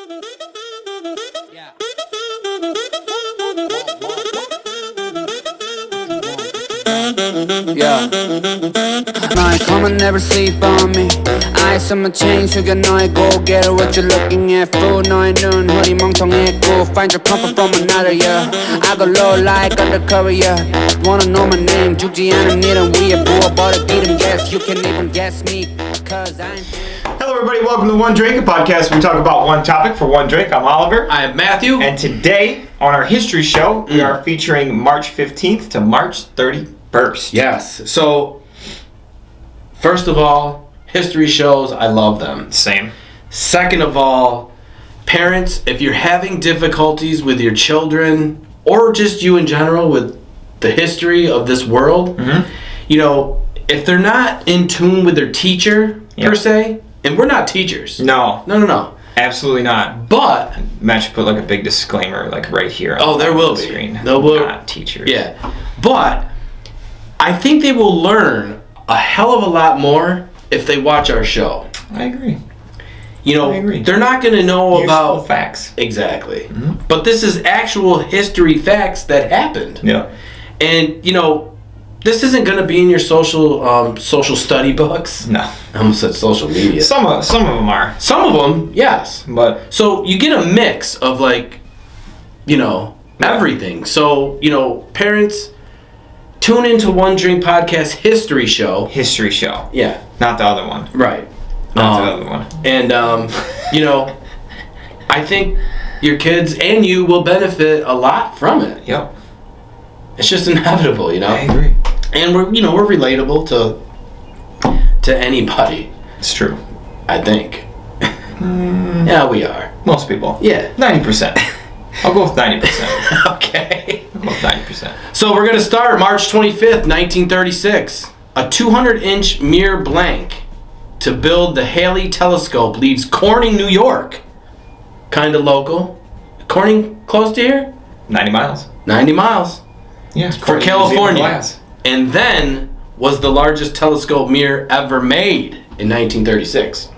Yeah. My come and never sleep on me. Eyes on my chain, 숙여 너의 고개를 what you looking at fool. 너의 눈 허리 멍청했고 find your comfort from another yeah. I go low like undercover yeah. Wanna know my name 죽지 않은 일은 위에 부어버려 기름 yes. You can even guess me cause I'm Hello everybody, welcome to One Drink, a podcast where we talk about one topic for one drink. I'm Oliver. I am Matthew. And today, on our history show, we are featuring March 15th to March 31st. Yes. So, first of all, history shows, I love them. Same. Second of all, parents, if you're having difficulties with your children, or just you in general with the history of this world, you know, if they're not in tune with their teacher, per se, and we're not teachers. No. Absolutely not. But Matt should put like a big disclaimer like right here. Oh, there will the be. Screen. There will. Not teachers. Yeah. But I think they will learn a hell of a lot more if they watch our show. I agree. You know, I agree. They're not going to know Useful about facts. Exactly. But this is actual history facts that happened. Yeah. And, you know, this isn't going to be in your social study books. No. I almost said social media. Some of them are. Some of them, yes. But So you get a mix of like, you know, everything. So, you know, parents, tune into One Drink Podcast history show. history show. Yeah. Not the other one. Right. Not the other one. And, you know, I think your kids and you will benefit a lot from it. Yep. It's just inevitable, you know? I agree. And we're relatable to anybody, It's true. I think. Yeah, we are. Most people. Yeah. 90%. I'll go with 90%. Okay. I'll go with 90%. So we're going to start March 25th, 1936. A 200-inch mirror blank to build the Halley telescope leaves Corning, New York. Kind of local. Corning close to here? 90 miles. 90 miles. Yeah. For California. And then was the largest telescope mirror ever made in 1936.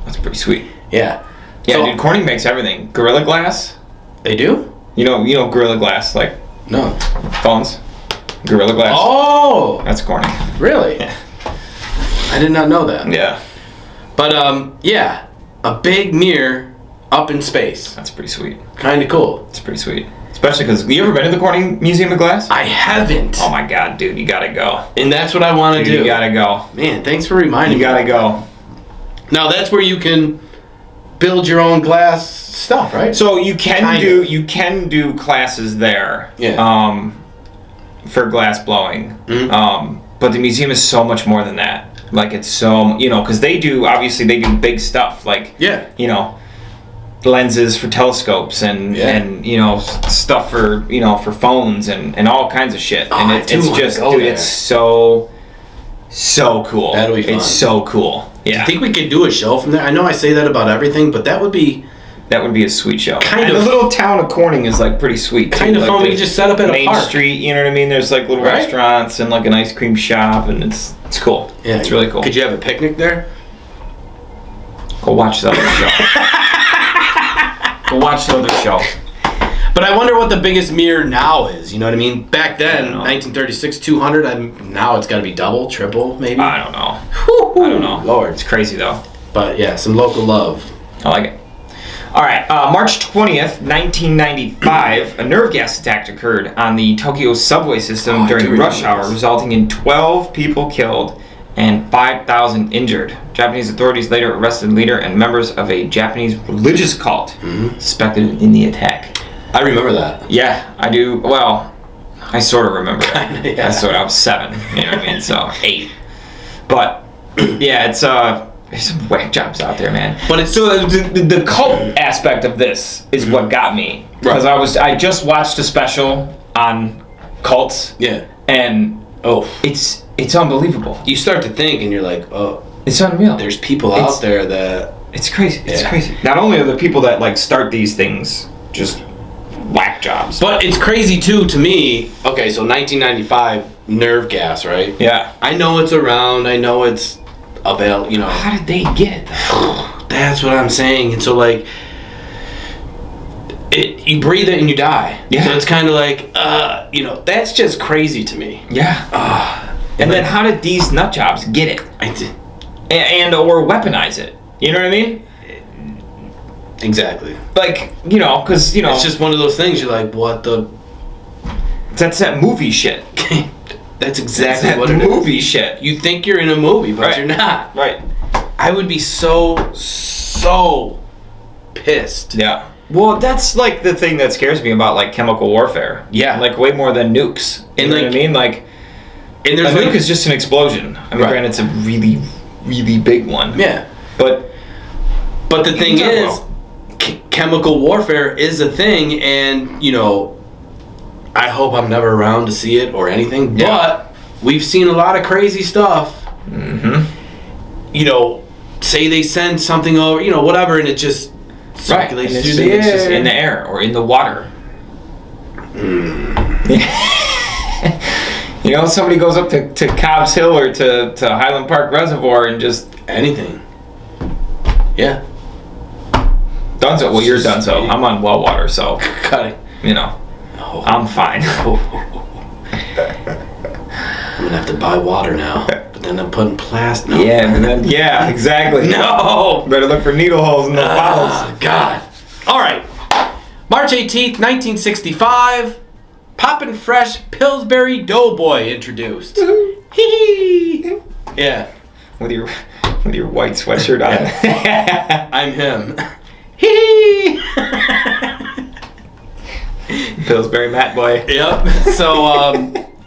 That's pretty sweet. Yeah. Yeah, So- dude, Corning makes everything. Gorilla Glass. They do? You know Gorilla Glass, like No. phones. Gorilla Glass. Oh! That's Corning. Really? Yeah. I did not know that. Yeah. But, yeah. A big mirror up in space. That's pretty sweet. Kind of cool. It's pretty sweet. Especially because, you ever been to the Corning Museum of Glass? I haven't. Oh my god, dude, you gotta go. And that's what I want to Dude, do. you gotta go. Man, thanks for reminding You me. gotta go. Now, that's where you can build your own glass stuff, right? So you can Kind of. do classes there. Yeah. For glass blowing. Mhm. But the museum is so much more than that. Like it's so, because they do big stuff like, Yeah. lenses for telescopes and stuff for for phones and all kinds of shit. Oh, And I do it's wanna just go dude, there. it's so cool. That'll be fun. It's so cool. Yeah. I think we could do a show from there. I know I say that about everything, but that would be That would be a sweet show. Kind and of- the little town of Corning is like pretty sweet. kind too. of Like, fun. We there's could just set up at a Main park. Street, you know what I mean? There's like little Right. restaurants and like an ice cream shop, and it's cool. Yeah, it's really cool. Could you have a picnic there? Go watch the other show. Go watch the other show. But I wonder what the biggest mirror now is. You know what I mean? Back then, I don't know. 1936, 200. Now it's got to be double, triple, maybe. I don't know. Whew, I don't know. Lord. It's crazy though. But yeah, some local love. I like it. All right, March 20th, 1995, a nerve gas attack occurred on the Tokyo subway system Oh, I do during remember rush hour, this. resulting in 12 people killed and 5,000 injured. Japanese authorities later arrested leader and members of a Japanese religious cult suspected in the attack. I remember that. Yeah, I do. Well, I sort of remember that. Kinda, yeah. I was 7, you know what I mean? So 8. But yeah, it's there's some whack jobs out there, man. But it's So the cult aspect of this is what got me, because I just watched a special on cults, yeah. and it's unbelievable. You start to think, and you're like, oh, It's unreal. there's people out there that. It's crazy. It's Yeah. crazy. Not only are the people that like start these things just whack jobs, But it's crazy too to me. Okay, so 1995 nerve gas, right? yeah. I know it's around. I know it's available. How did they get it? That's what I'm saying. And so like, you breathe it and you die. Yeah. So it's kind of like, that's just crazy to me. Yeah. And then how did these nut jobs get it? And or weaponize it? You know what I mean? Exactly. Like, because, it's just one of those things. You're like, what the? That's that movie shit. That's exactly that what it is. Movie shit. You think you're in a movie, but Right. you're not. Right. I would be so pissed. Yeah. Well, that's like the thing that scares me about like chemical warfare. Yeah. Like way more than nukes. You know what I mean? Like, and a there's nuke is just an explosion. I mean, Right. granted, it's a really, really big one. Yeah. But the thing Yeah, is, chemical warfare is a thing, and I hope I'm never around to see it or anything. Yeah. But we've seen a lot of crazy stuff. Mm-hmm. Say they send something over, whatever, and it just circulates and through it's the air. just in the air or in the water. Somebody goes up to Cobb's Hill or to Highland Park Reservoir and just Anything. Yeah. Dunzo. Well, you're Dunzo. I'm on well water, so Got it. I'm fine. I'm gonna have to buy water now. But then I'm putting plastic. No. Yeah, exactly. No. Better look for needle holes in the bottles. God. All right. March 18th, 1965. Poppin' Fresh Pillsbury Doughboy introduced. Hee. Yeah. With your white sweatshirt on. I'm him. Hee. Pillsbury Matt boy. Yep. So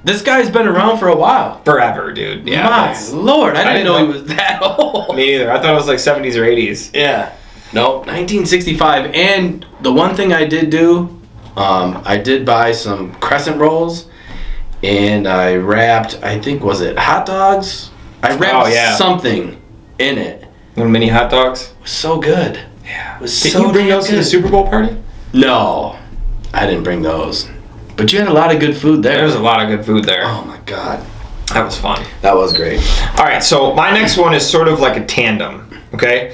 this guy's been around for a while. Forever, dude. Yeah. My Lord, I didn't know he was that old. Me either. I thought it was like 70s or 80s. Yeah. Nope. 1965. And the one thing I did do, I did buy some crescent rolls, and I wrapped, I think, was it hot dogs? I wrapped something in it. Little mini hot dogs. It was so good. Yeah. It was Did so you bring damn those to the good. Super Bowl party? No, I didn't bring those. But you had a lot of good food there. There was a lot of good food there. Oh my God. That was fun. That was great. All right, so my next one is sort of like a tandem, okay?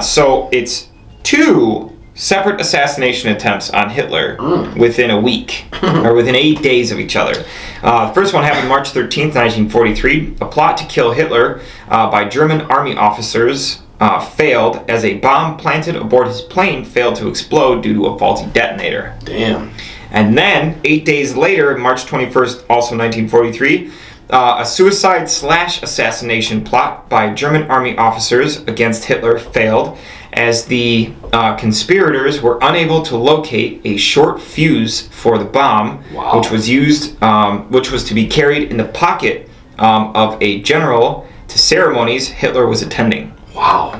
So it's two separate assassination attempts on Hitler within a week, or within 8 days of each other. The first one happened March 13th, 1943. A plot to kill Hitler by German army officers failed as a bomb planted aboard his plane failed to explode due to a faulty detonator. Damn. And then, 8 days later, March 21st, also 1943, a suicide/assassination plot by German army officers against Hitler failed as the conspirators were unable to locate a short fuse for the bomb, which was to be carried in the pocket of a general to ceremonies Hitler was attending. Wow.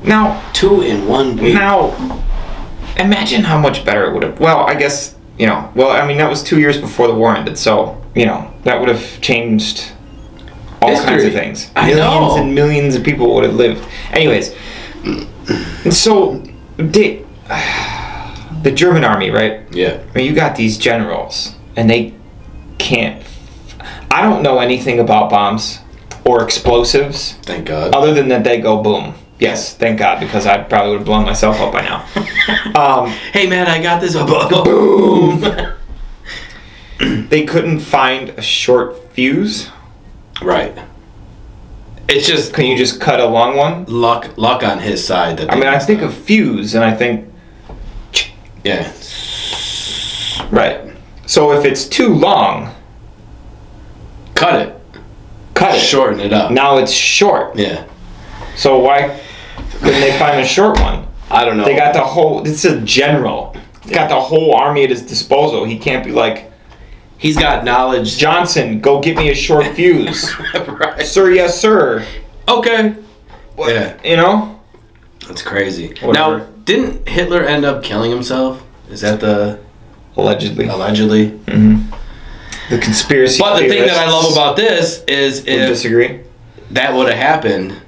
Now, 2 in 1 week. Now, imagine how much better it would have. Well, I guess that was 2 years before the war ended, so that would have changed all History. kinds of things. I Millions know. and millions of people would have lived. Anyways, so the German army, right? Yeah. I mean, you got these generals, and they can't. I don't know anything about bombs or explosives. Thank God. Other than that, they go boom. Yes, thank God, because I probably would have blown myself up by now. Hey man, I got this. Boom. They couldn't find a short fuse. Right. It's just Can you just cut a long one? luck on his side. That I think of fuse, and I think yeah. right. So if it's too long, Cut it. Shorten it up. Now it's short. Yeah. So why couldn't they find a short one? I don't know. They got the whole. This is a general. He's got the whole army at his disposal. He can't be like, He's got knowledge. Johnson, go get me a short fuse. Right. Sir, yes, sir. Okay. Yeah. That's crazy. Whatever. Now, didn't Hitler end up killing himself? Is that Allegedly. The conspiracy But the thing that I theorists love about this is would if disagree. that would have happened,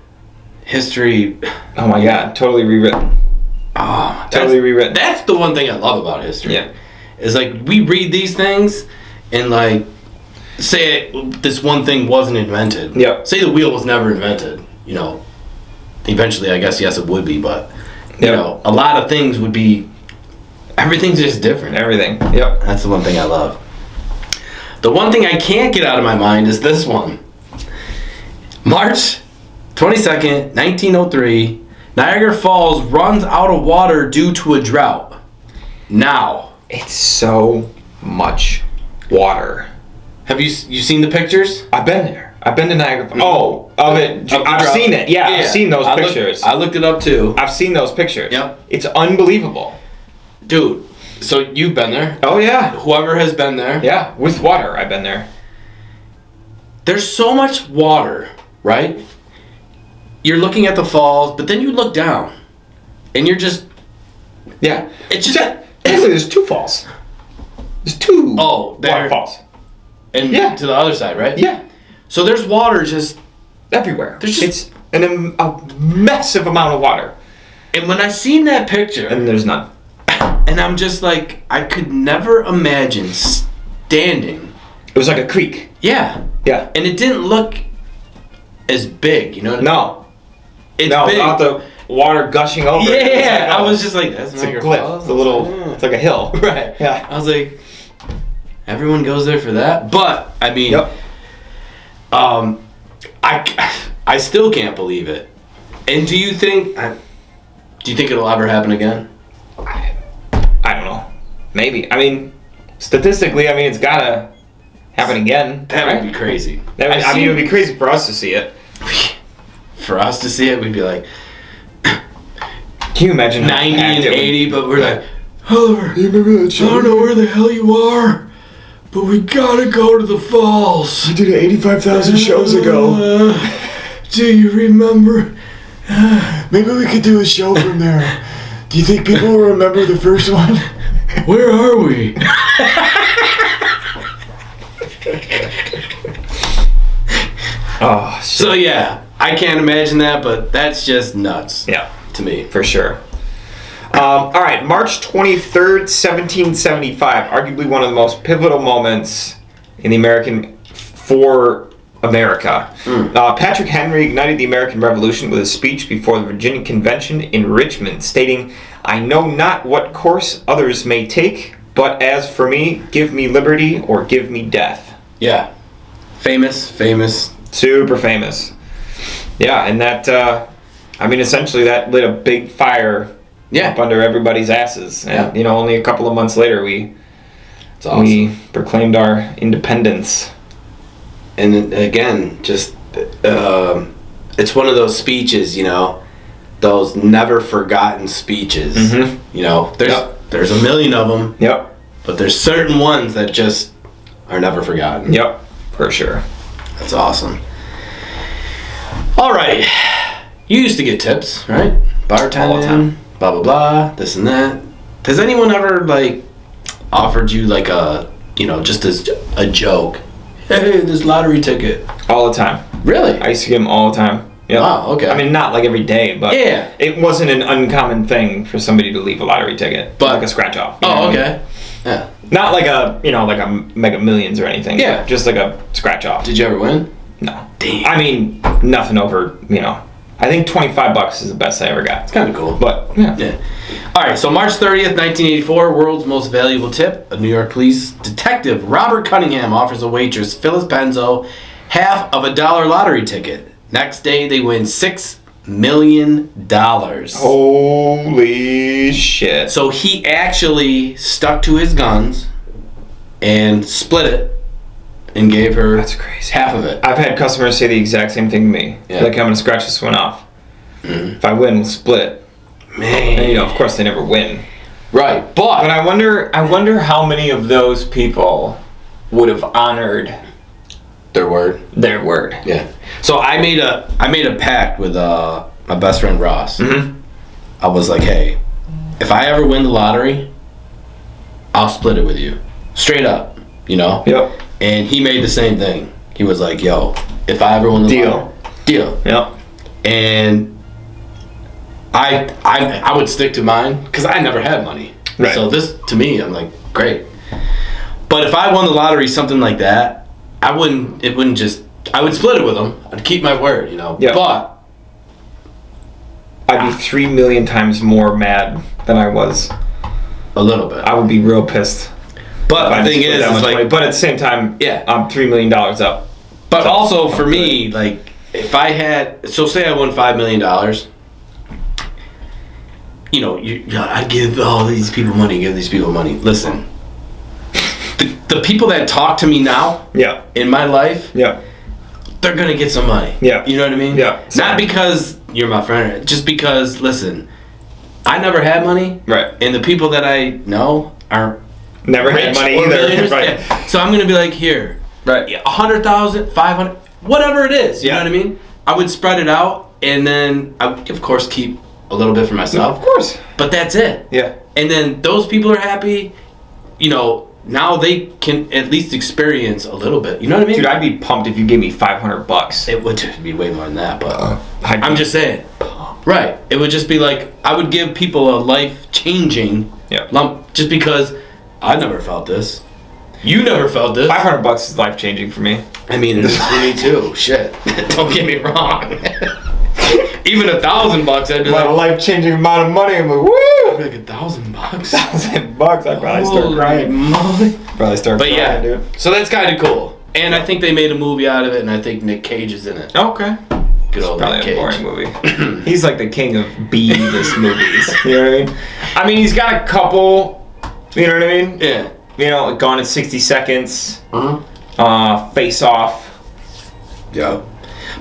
history. Oh my God, totally rewritten. Oh, Totally rewritten. That's the one thing I love about history. Yeah. Is like we read these things and like say this one thing wasn't invented. Yep. Say the wheel was never invented. Eventually I guess yes it would be, but a lot of things would be Everything's just different. Everything. Yep. That's the one thing I love. The one thing I can't get out of my mind is this one. March 22nd, 1903, Niagara Falls runs out of water due to a drought. Now. It's so much water. Have you seen the pictures? I've been there. I've been to Niagara Falls. Oh, of it. I've seen it. Yeah, I've seen those pictures. I looked it up too. I've seen those pictures. Yep. It's unbelievable. Dude, so you've been there? Oh, yeah. Whoever has been there? Yeah, with water, I've been there. There's so much water, right? You're looking at the falls, but then you look down, and you're just... Yeah. It's just... Actually, there's 2 falls. There's 2 waterfalls. And Yeah. to the other side, right? Yeah. So there's water just... Everywhere. There's just... It's a massive amount of water. And when I seen that picture... And there's none. And I'm just like, I could never imagine standing... It was like a creek. Yeah. Yeah. And it didn't look as big, you know what I mean? No. It's big. Not the water gushing over. Yeah, I was just like, that's It's a Niagara cliff. Falls. It's a little. It's like a hill. Right. Yeah. I was like, everyone goes there for that, but I mean, Yep. I still can't believe it. And do you think it'll ever happen again? I don't know. Maybe. I mean, statistically, it's gotta happen again. That right? would be crazy. It would be crazy for us to see it. For us to see it, we'd be like Can you imagine 90 and 80, but we're like, Oliver, you remember that show? I don't know where the hell you are, but we gotta go to the falls. We did it 85,000 shows ago. Do you remember? Maybe we could do a show from there. Do you think people will remember the first one? Where are we? Oh, shit. So yeah, I can't imagine that, but that's just nuts. Yeah, to me. for sure. All right, March 23rd, 1775, arguably one of the most pivotal moments in for America. Patrick Henry ignited the American Revolution with a speech before the Virginia Convention in Richmond, stating, "I know not what course others may take, but as for me, give me liberty or give me death." Yeah, famous. Super famous. Yeah, and that, essentially that lit a big fire up under everybody's asses. And, only a couple of months later, we proclaimed our independence. And again, just, it's one of those speeches, those never forgotten speeches. Mm-hmm. There's a million of them. Yep. But there's certain ones that just are never forgotten. Yep, for sure. That's awesome. All right. You used to get tips, right? Bartending, all the time. Blah, blah, blah, this and that. Has anyone ever, offered you, just as a joke? Hey, this lottery ticket. All the time. Really? I used to get them all the time. Yep. Wow, okay. Not every day, but it wasn't an uncommon thing for somebody to leave a lottery ticket. But like a scratch off. Oh, okay. Yeah. Not like a Mega Millions or anything. Yeah. Just like a scratch off. Did you ever win? No. Damn. Nothing over, I think $25 is the best I ever got. It's kind of cool. But, yeah. All right, so March 30th, 1984, world's most valuable tip. A New York police detective, Robert Cunningham, offers a waitress, Phyllis Benzo, half of a dollar lottery ticket. Next day, they win $6 million. Holy shit. So he actually stuck to his guns and split it and gave her That's crazy. half of it. I've had customers say the exact same thing to me. Yeah. Like, I'm going to scratch this one off. Mm-hmm. If I win, we'll split it. Man. And, of course, they never win. Right, But I wonder how many of those people would have honored their word. their word. Yeah. So I made a pact with my best friend Ross. Mm-hmm. I was like, hey, if I ever win the lottery, I'll split it with you. Straight up, Yep. And he made the same thing. He was like, yo, if I ever win the lottery, deal. Yep. And I would stick to mine because I never had money. Right. So this, to me, I'm like, great. But if I won the lottery, something like that, I would split it with them. I'd keep my word, Yeah. But I'd be 3 million times more mad than I was A little bit. I would be real pissed. But the thing is like, like, but at the same time, yeah, I'm $3 million up. But so, also for me, like, if I had, so say I won $5 million, you know, I'd give all these people money, Listen, the people that talk to me now, yeah, in my life, yeah, they're gonna get some money. Yeah, you know what I mean? Yeah, not because you're my friend, just because. Listen, I never had money, right? And the people that I know aren't never had money either, right? Yeah. So I'm gonna be like, here, right? 100,000, 500, whatever it is. You yeah. know what I mean? I would spread it out, and then I would, of course, keep a little bit for myself. Of course. But that's it. Yeah. And then those people are happy. You know, now they can at least experience a little bit. You know what I mean? Dude, I'd be pumped if you gave me $500. It would be way more than that, but I'm just saying. Right. It would just be like, I would give people a life-changing lump just because I never felt this. You never felt this. $500 is life-changing for me. I mean, it is for me too. Shit. Don't get me wrong. Even $1,000, I'd be like, a life-changing amount of money. I'm like, woo! Like $1,000. $1,000, I'd probably start crying. Moly. Probably start crying, yeah, dude. So that's kind of cool. And I think they made a movie out of it, and I think Nick Cage is in it. Okay. Good old Probably Nick Cage. a boring movie. He's like the king of B-list movies. You know what I mean? I mean, he's got a couple. You know what I mean? Yeah. You know, like Gone in 60 Seconds. Uh-huh. Face Off. Yeah.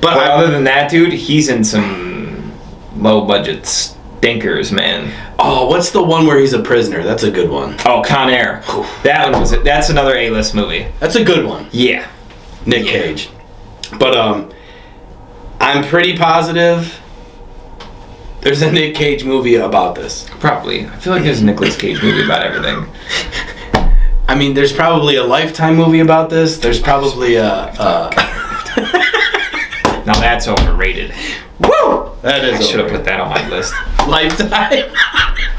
But other than that, dude, he's in some low-budget stinkers, man. Oh, what's the one where he's a prisoner? That's a good one. Oh, Con Air. That one was it. That's another A-list movie. That's a good one. Yeah. Nick Cage. But I'm pretty positive there's a Nick Cage movie about this. Probably. I feel like there's a Nicolas Cage movie about everything. I mean, there's probably a Lifetime movie about this. There's probably a Now that's overrated. Woo! That is. I should have put that on my list. Lifetime.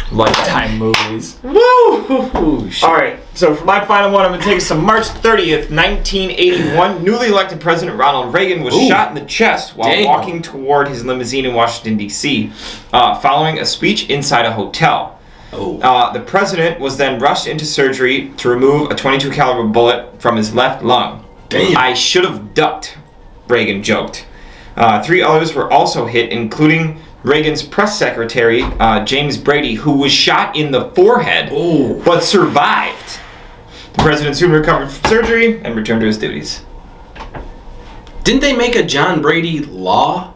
Lifetime movies. Woo! All right. So for my final one, I'm gonna take us to March 30th, 1981. Newly elected President Ronald Reagan was shot in the chest while walking toward his limousine in Washington D.C. Following a speech inside a hotel. The president was then rushed into surgery to remove a .22 caliber bullet from his left lung. Damn. I should have ducked, Reagan joked. 3 others were also hit, including Reagan's press secretary, James Brady, who was shot in the forehead, but survived. The president soon recovered from surgery and returned to his duties. Didn't they make a John Brady law?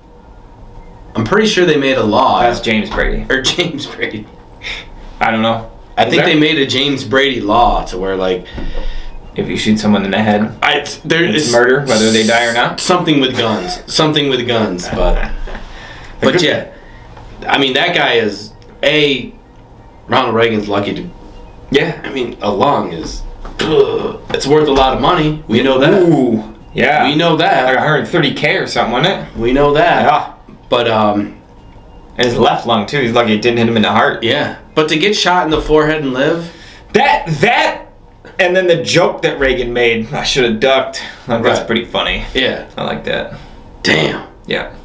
I'm pretty sure they made a law. That's James Brady. Or James Brady. I don't know. I think they made a James Brady law to where, like, if you shoot someone in the head, it's murder, whether they die or not. Something with guns. But yeah. I mean, that guy is, Ronald Reagan's lucky to... Yeah. I mean, a lung is... it's worth a lot of money. We know that. Ooh. Yeah. We know that. Like $130K or something, wasn't it? We know that. Yeah. But, and his left lung, too. He's lucky it didn't hit him in the heart. Yeah. But to get shot in the forehead and live... That... And then the joke that Reagan made, I should have ducked. Like, that's pretty funny. Yeah. I like that. Damn. Yeah.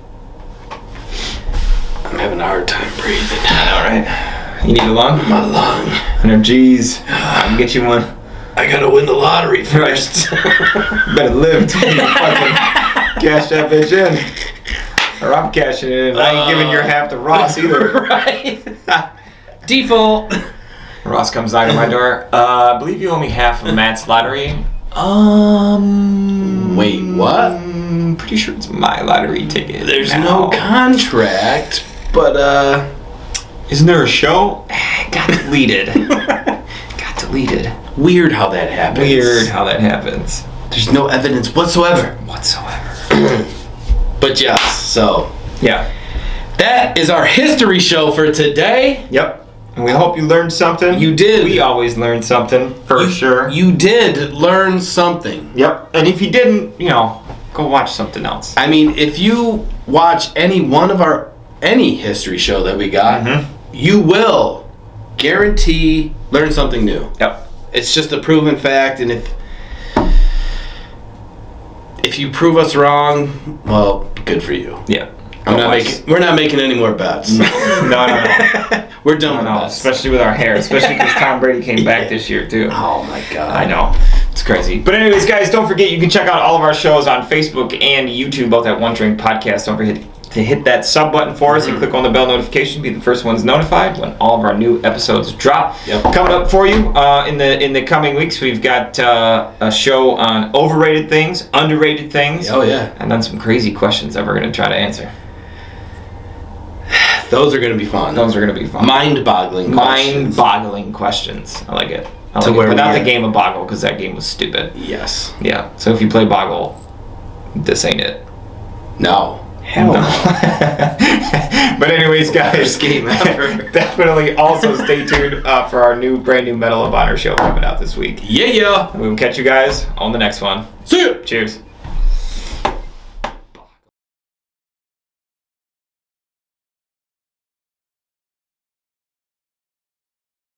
I'm having a hard time breathing. I know, right? You need a lung? My lung. 100 G's. I can get you one. I gotta win the lottery first. Better live till you fucking cash that bitch in. Or I'm cashing it in. I ain't giving your half to Ross either. Right. Default. Ross comes knocking on my door. I believe you owe me half of Matt's lottery. Wait, what? I'm pretty sure it's my lottery ticket. There's no contract, but isn't there a show? Got deleted. Weird how that happens. There's no evidence whatsoever. But yes, so yeah. That is our history show for today. Yep. And we hope you learned something. You did. We always learn something, for sure. You did learn something. Yep. And if you didn't, go watch something else. I mean, if you watch any history show that we got, you will guarantee learn something new. Yep. It's just a proven fact, and if you prove us wrong, well, good for you. Yeah. We're not making any more bets. No. We're done with know, that. especially with our hair, especially because Tom Brady came back this year too. Oh my god. I know. It's crazy. But anyways, guys, don't forget you can check out all of our shows on Facebook and YouTube, both at One Drink Podcast. Don't forget to hit that sub button for us and click on the bell notification. Be the first ones notified when all of our new episodes drop. Yep. Coming up for you in the coming weeks, we've got a show on overrated things, underrated things. Oh yeah. And then some crazy questions that we're going to try to answer. Those are going to be fun. Those are going to be fun. Mind-boggling questions. Mind-boggling questions. I like it. To where But not we the are. game of Boggle, because that game was stupid. Yes. Yeah. So if you play Boggle, this ain't it. No. Hell no. But anyways, guys, Worst game ever. definitely also stay tuned for our brand new Medal of Honor show coming out this week. Yeah. We will catch you guys on the next one. See ya. Cheers.